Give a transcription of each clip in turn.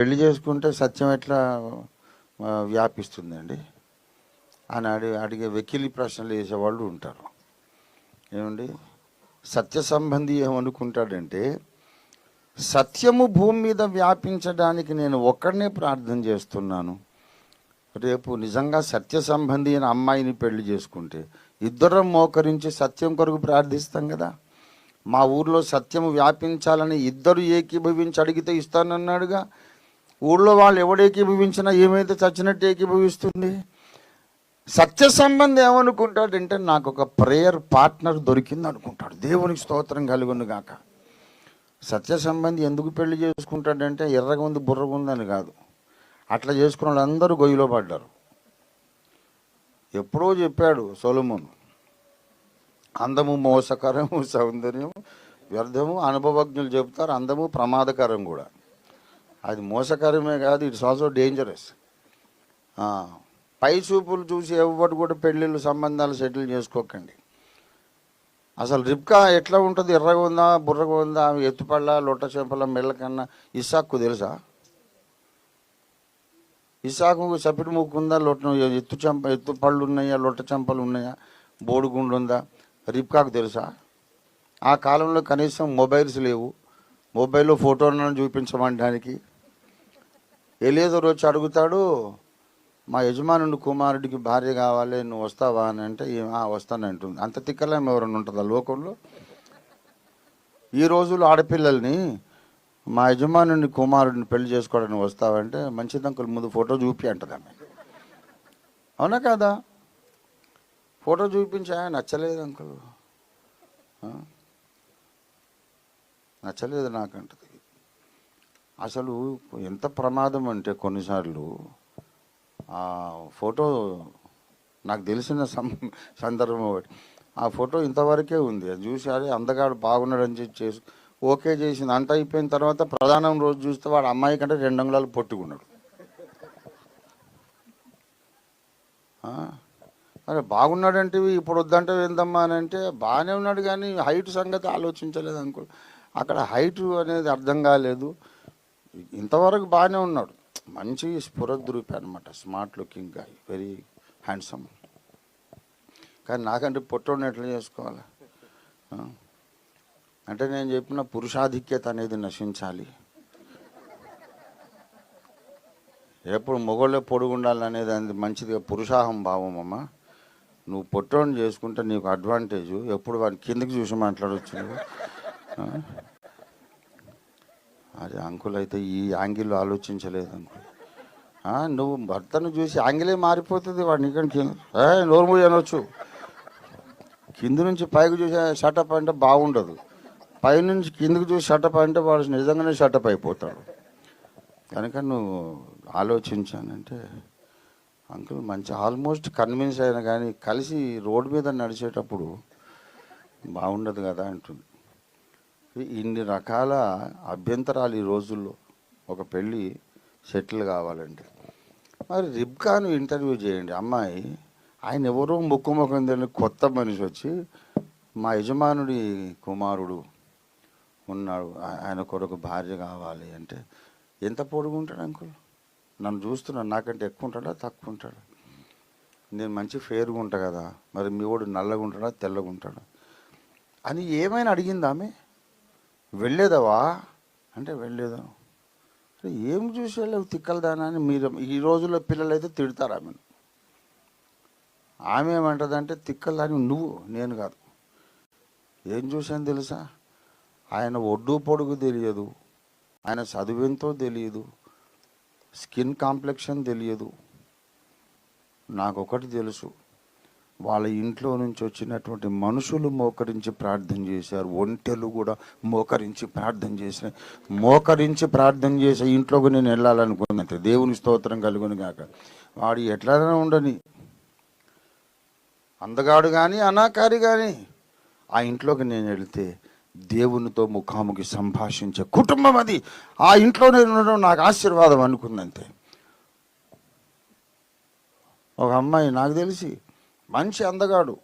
పెళ్లి చేసుకుంటే సత్యం ఎట్లా వ్యాపిస్తుందండి అని అడిగే వెకిలి ప్రశ్నలు వేసేవాళ్ళు ఉంటారు. ఏమండి, సత్య సంబంధి ఏమనుకుంటాడంటే, సత్యము భూమి మీద వ్యాపించడానికి నేను ఒక్కడనే ప్రార్థన చేస్తున్నాను. రేపు నిజంగా సత్య సంబంధి అయిన అమ్మాయిని పెళ్లి చేసుకుంటే ఇద్దరం మోకరించి సత్యం కొరకు ప్రార్థిస్తాం కదా. మా ఊర్లో సత్యము వ్యాపించాలని ఇద్దరు ఏకీభవించి అడిగితే ఇస్తానన్నాడుగా. ఊళ్ళో వాళ్ళు ఎవడు ఏకీభవించినా ఏమైతే చచ్చినట్టు ఏకీభవిస్తుంది. సత్య సంబంధం ఏమనుకుంటాడంటే, నాకు ఒక ప్రేయర్ పార్ట్నర్ దొరికింది అనుకుంటాడు. దేవునికి స్తోత్రం కలుగును గాక. సత్య సంబంధి ఎందుకు పెళ్లి చేసుకుంటాడంటే, ఎర్రగా ఉంది బుర్రగా ఉందని కాదు. అట్లా చేసుకున్న వాళ్ళందరూ గొయ్యిలో పడ్డారు. ఎప్పుడో చెప్పాడు సొలొమోను, అందము మోసకరము, సౌందర్యం వ్యర్థము. అనుభవజ్ఞులు చెబుతారు అందము ప్రమాదకరం కూడా. అది మోసకరమే కాదు, ఇట్స్ ఆల్సో డేంజరస్. పై చూపులు చూసి ఎవరు కూడా పెళ్ళిళ్ళు సంబంధాలు సెటిల్ చేసుకోకండి. అసలు రిబ్కా ఎట్లా ఉంటుంది, ఎర్రగా ఉందా బుర్రగా ఉందా, ఎత్తుపళ్ళ లొట్ట చెంపల మెళ్ళ కన్నా. ఇస్సాకు తెలుసా? ఇస్సాకు చప్పిడి ముక్కు ఉందా, ఎత్తు పళ్ళు ఉన్నాయా, లొట్ట చెంపలు ఉన్నాయా, బోడుగుండు ఉందా? రిబ్కాకు తెలుసా? ఆ కాలంలో కనీసం మొబైల్స్ లేవు. మొబైల్లో ఫోటోలను చూపించమనడానికి. ఎలియజరు వచ్చి అడుగుతాడు, మా యజమానుడి కుమారుడికి భార్య కావాలి, నువ్వు వస్తావా అని అంటే, వస్తానంటుంది. అంత తిక్కలేం ఎవరైనా ఉంటుందా లోకంలో? ఈ రోజుల్లో ఆడపిల్లల్ని మా యజమానుని కుమారుడిని పెళ్లి చేసుకోవడానికి వస్తావంటే, మంచిది అంకుల్ ముందు ఫోటో చూపి అంటది ఆమె. అవునా కాదా? ఫోటో చూపించా, నచ్చలేదు అంకుల్, నచ్చలేదు నాకంటది. అసలు ఎంత ప్రమాదం అంటే, కొన్నిసార్లు ఆ ఫోటో నాకు తెలిసిన సందర్భం ఒకటి. ఆ ఫోటో ఇంతవరకే ఉంది. అది చూసి అదే అందగాడు బాగున్నాడని చెప్పి ఓకే చేసింది. అంత అయిపోయిన తర్వాత ప్రధానం రోజు చూస్తే వాడు అమ్మాయి కంటే 2 అంగుళాలు పొట్టుకున్నాడు. అరే బాగున్నాడంటే ఇప్పుడు వద్దంటే ఏందమ్మా అని అంటే, బాగానే ఉన్నాడు కానీ హైట్ సంగతి ఆలోచించలేదు అంకుల్. అక్కడ హైట్ అనేది అర్థం కాలేదు. ఇంతవరకు బాగానే ఉన్నాడు, మంచి స్ఫురద్రూపి అనమాట, smart looking guy, very handsome. కానీ నాకంటే పొట్టోడిని ఎట్లా చేసుకోవాలి అంటే, నేను చెప్పిన పురుషాధిక్యత అనేది నశించాలి. ఎప్పుడు మొగోళ్ళే పొడుగు ఉండాలనేది అది మంచిదిగా పురుషాహం భావం. అమ్మ, నువ్వు పొట్టోడిని చేసుకుంటే నీకు అడ్వాంటేజు. ఎప్పుడు వాడిని కిందకి చూసి మాట్లాడవచ్చు నువ్వు. అదే అంకుల్ అయితే ఈ యాంగిల్లో ఆలోచించలేదు అంకుల్. నువ్వు భర్తను చూసి యాంగిలే మారిపోతుంది. వాడిని ఇక్కడ నోరు మూయి అనొచ్చు. కింద నుంచి పైకి చూసి షటప్ అంటే బాగుండదు. పైనుంచి కిందకి చూసి షటప్ అంటే వాడు నిజంగానే షటప్ అయిపోతాడు. కనుక నువ్వు ఆలోచించానంటే, అంకుల్ మంచి ఆల్మోస్ట్ కన్విన్స్ అయినా కానీ కలిసి రోడ్డు మీద నడిచేటప్పుడు బాగుండదు కదా అంటుంది. ఇన్ని రకాల అభ్యంతరాలు ఈ రోజుల్లో ఒక పెళ్ళి సెటిల్ కావాలంటే. మరి రిబ్కాను ఇంటర్వ్యూ చేయండి. అమ్మాయి, ఆయన ఎవరో ముఖం తెలియని కొత్త మనిషి వచ్చి, మా యజమానుడి కుమారుడు ఉన్నాడు, ఆయన కొరకు భార్య కావాలి అంటే, ఎంత పొడుగుంటాడు అంకుల్? నన్ను చూస్తున్నాడు, నాకంటే ఎక్కువ ఉంటాడా తక్కువ ఉంటాడా? నేను మంచి ఫేర్గా ఉంటా కదా, మరి మీ వాడు నల్లగా ఉంటాడా తెల్లగా ఉంటాడా అని ఏమైనా అడిగింది ఆమె. వెళ్ళేదవా అంటే వెళ్ళేదా. ఏం చూసి వెళ్ళావు తిక్కలదానా అని మీరు ఈ రోజుల్లో పిల్లలు అయితే తిడతారు ఆమెను. ఆమె ఏమంటుందంటే, తిక్కలదాని నువ్వు, నేను కాదు. ఏం చూసాను తెలుసా? ఆయన ఒడ్డు పొడుగు తెలియదు, ఆయన చదువెంతో తెలియదు, స్కిన్ కాంప్లెక్షన్ తెలియదు. నాకొకటి తెలుసు, వాళ్ళ ఇంట్లో నుంచి వచ్చినటువంటి మనుషులు మోకరించి ప్రార్థన చేశారు. ఒంటెలు కూడా మోకరించి ప్రార్థన చేసినాయి. మోకరించి ప్రార్థన చేసే ఇంట్లోకి నేను వెళ్ళాలనుకున్నట్టు. దేవుని స్తోత్రం కలుగును గాక. వాడు ఎట్లైనా ఉండని, అందగాడు కానీ అనాకారి కానీ, ఆ ఇంట్లోకి నేను వెళితే దేవునితో ముఖాముఖి సంభాషించే కుటుంబం అది. ఆ ఇంట్లో నేను ఉండడం నాకు ఆశీర్వాదం అనుకుందంతే. ఒక అమ్మాయి నాకు తెలిసి మంచి అందగాడు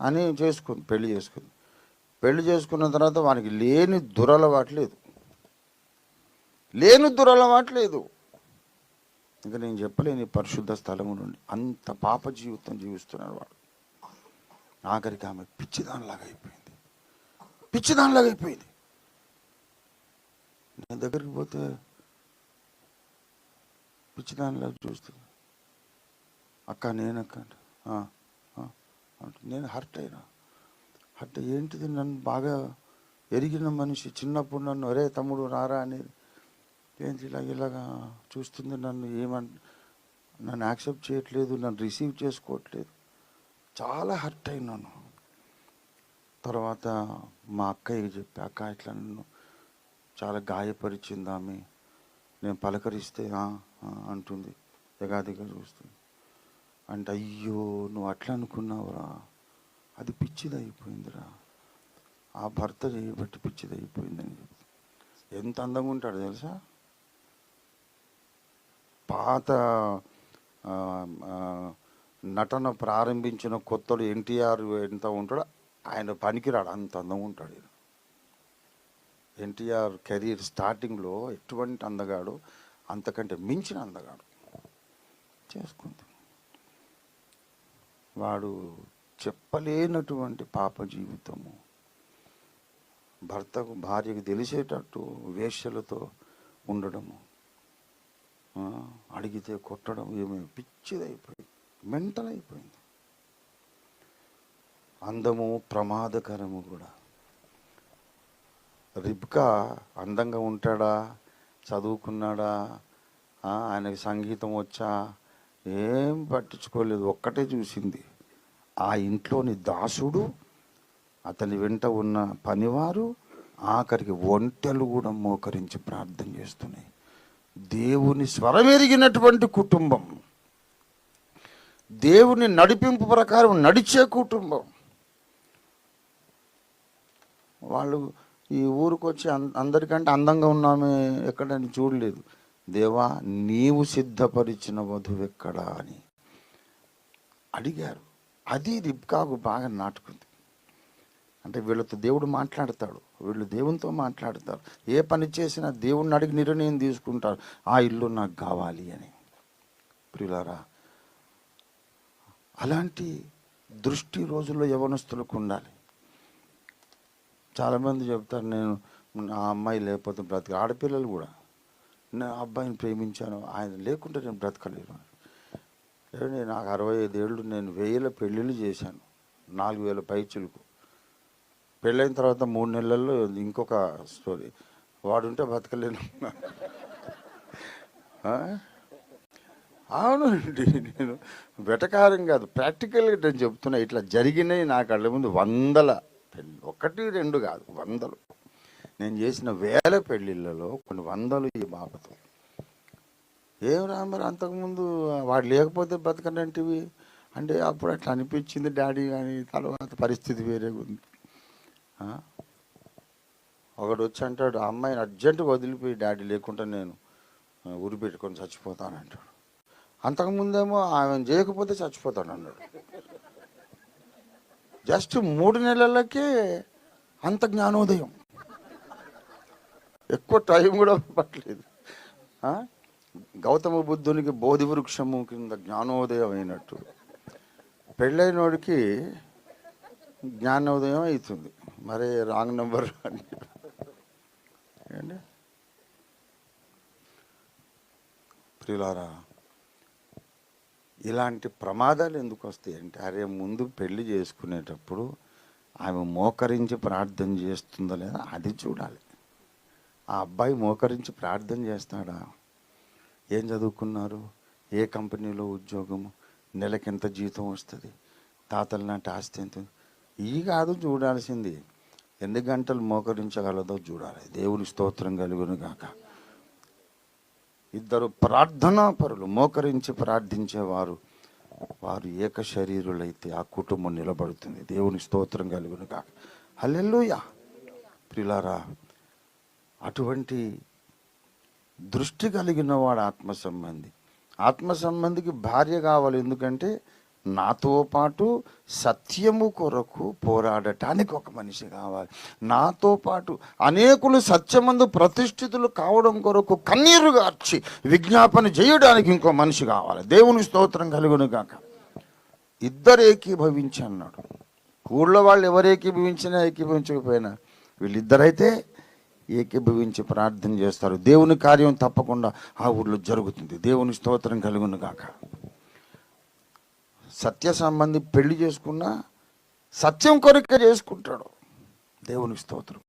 అని పెళ్లి చేసుకుంది. పెళ్లి చేసుకున్న తర్వాత వానికి లేని దురలవాట్లేదు. లేని దురలవాటు లేదు. ఇంకా నేను చెప్పలేని పరిశుద్ధ స్థలము నుండి అంత పాప జీవితం జీవిస్తున్నాడు వాడు. ఆఖరికి ఆమె పిచ్చిదానిలాగా అయిపోయింది. నేను దగ్గరికి పోతే పిచ్చిదానిలాగా చూస్తుంది. అక్క నేనక్క అంటే నేను హర్ట్ అయినా. ఏంటిది, నన్ను బాగా ఎరిగిన మనిషి చిన్నప్పుడు నన్ను ఒరే తమ్ముడు రారా అనేది ఏంటి ఇలాగా చూస్తుంది. నన్ను యాక్సెప్ట్ చేయట్లేదు, నన్ను రిసీవ్ చేసుకోవట్లేదు. చాలా హర్ట్ అయినాను. తర్వాత మా అక్కయ్యకి చెప్పి, అక్క ఇట్లా నన్ను చాలా గాయపరిచింది ఆమె, నేను పలకరిస్తే అంటుంది, ఎగాదిగా చూస్తుంది. అంటే అయ్యో నువ్వు అట్లా అనుకున్నావురా, అది పిచ్చిది అయిపోయిందిరా, ఆ భర్త చేయబట్టి పిచ్చిది అయిపోయిందని చెప్తుంది. ఎంత అందంగా ఉంటాడు తెలుసా. పాత నటన ప్రారంభించిన కొత్తలో ఎన్టీఆర్ ఎంత ఉంటాడో ఆయన పనికిరాడు, అంత అందంగా ఉంటాడు. ఎన్టీఆర్ కెరీర్ స్టార్టింగ్లో ఎటువంటి అందగాడు, అంతకంటే మించిన అందగాడు చేసుకుంది. వాడు చెప్పలేనటువంటి పాప జీవితము, భార్యకు తెలిసేటట్టు వేశ్యలతో ఉండడము, అడిగితే కొట్టడం, ఏమీ పిచ్చిదైపోయింది, మెంటల్ అయిపోయింది. అందము ప్రమాదకరము కూడా. రిబ్కా అందంగా ఉంటాడా, చదువుకున్నాడా, ఆయనకి సంగీతం వచ్చా, ఏం పట్టించుకోలేదు. ఒక్కటే చూసింది, ఆ ఇంట్లోని దాసుడు, అతని వెంట ఉన్న పనివారు, ఆఖరికి ఒంటెలు కూడా మోకరించి ప్రార్థన చేస్తున్నాయి. దేవుని స్వరమెరిగినటువంటి కుటుంబం, దేవుని నడిపింపు ప్రకారం నడిచే కుటుంబం. వాళ్ళు ఈ ఊరికి వచ్చి అందరికంటే అందంగా ఉన్నామే ఎక్కడని చూడలేదు. దేవా నీవు సిద్ధపరిచిన వధువు ఎక్కడా అని అడిగారు. అది రిబ్కాకు బాగా నాటుకుంది. అంటే వీళ్ళతో దేవుడు మాట్లాడతాడు, వీళ్ళు దేవునితో మాట్లాడతారు. ఏ పని చేసినా దేవుడిని అడిగి నిర్ణయం తీసుకుంటారు, ఆ ఇల్లు నాకు కావాలి అని. ప్రియులారా, అలాంటి దృష్టి రోజుల్లో యవనస్తులకు ఉండాలి. చాలామంది చెప్తారు, నేను ఆ అమ్మాయి లేకపోతే బ్రతక. ఆడపిల్లలు కూడా, నేను అబ్బాయిని ప్రేమించాను, ఆయన లేకుంటే నేను బ్రతకలేను. నాకు 65 ఏళ్ళు, నేను 1000 పెళ్ళిళ్ళు చేశాను, 4000 పైచులకు. పెళ్ళైన తర్వాత 3 నెలల్లో ఇంకొక స్టోరీ, వాడుంటే బతకలేను. అవునండి, నేను వెటకారం కాదు, ప్రాక్టికల్గా నేను చెప్తున్నా. ఇట్లా జరిగినాయి నా కళ్ళ ముందు 100 పెళ్ళి, 1 2 కాదు, 100. నేను చేసిన 1000 పెళ్ళిళ్ళలో కొన్ని 100 ఈ బాబతో. ఏమరా మరి అంతకుముందు వాడు లేకపోతే బతకనంటివి అంటే అప్పుడు అట్లా అనిపించింది డాడీ, కానీ తర్వాత పరిస్థితి వేరేగా ఉంది. ఒకడు వచ్చి అంటాడు, ఆ అమ్మాయిని అర్జెంటుగా వదిలిపోయి డాడీ లేకుండా నేను ఉరి పెట్టుకొని చచ్చిపోతానంటాడు. అంతకుముందేమో ఆమె చేయకపోతే చచ్చిపోతాను అన్నాడు. జస్ట్ 3 నెలలకే అంత జ్ఞానోదయం, ఎక్కువ టైం కూడా పట్టలేదు. గౌతమ బుద్ధునికి బోధి వృక్షము కింద జ్ఞానోదయం అయినట్టు పెళ్ళైనోడికి జ్ఞానోదయం అవుతుంది. మరే రాంగ్ నెంబర్ అండి. ప్రియులారా, ఇలాంటి ప్రమాదాలు ఎందుకు వస్తాయి అంటే, అరే ముందు పెళ్లి చేసుకునేటప్పుడు ఆమె మోకరించి ప్రార్థన చేస్తుందా లేదా అది చూడాలి. ఆ అబ్బాయి మోకరించి ప్రార్థన చేస్తాడా, ఏం చదువుకున్నారు, ఏ కంపెనీలో ఉద్యోగము, నెలకి ఎంత జీతం వస్తుంది, తాతల నాటి ఆస్తి ఎంత, ఈ కాదు చూడాల్సింది, ఎన్ని గంటలు మోకరించగలదో చూడాలి. దేవుని స్తోత్రం కలుగును గాక. ఇద్దరు ప్రార్థనా పరులు మోకరించి ప్రార్థించేవారు, వారు ఏక శరీరులైతే ఆ కుటుంబం నిలబడుతుంది. దేవుని స్తోత్రం కలుగును గాక. హల్లెలూయా. ప్రియులారా, అటువంటి దృష్టి కలిగిన వాడు ఆత్మ సంబంధి. ఆత్మ సంబంధికి భార్య కావాలి, ఎందుకంటే నాతో పాటు సత్యము కొరకు పోరాడటానికి ఒక మనిషి కావాలి. నాతో పాటు అనేకులు సత్యమందు ప్రతిష్ఠితులు కావడం కొరకు కన్నీరు గార్చి విజ్ఞాపన చేయడానికి ఇంకో మనిషి కావాలి. దేవుని స్తోత్రం కలుగును గాక. ఇద్దరు ఏకీభవించి అన్నాడు. ఊళ్ళో వాళ్ళు ఎవరు ఏకీభవించినా ఏకీభవించకపోయినా వీళ్ళిద్దరైతే ఏకీభవించి ప్రార్థన చేస్తారు. దేవుని కార్యం తప్పకుండా ఆ ఊళ్ళో జరుగుతుంది. దేవుని స్తోత్రం కలుగును గాక. సత్య సంబంధి పెళ్లి చేసుకున్నా సత్యం కొరకే చేసుకుంటాడు. దేవుని స్తోత్రం.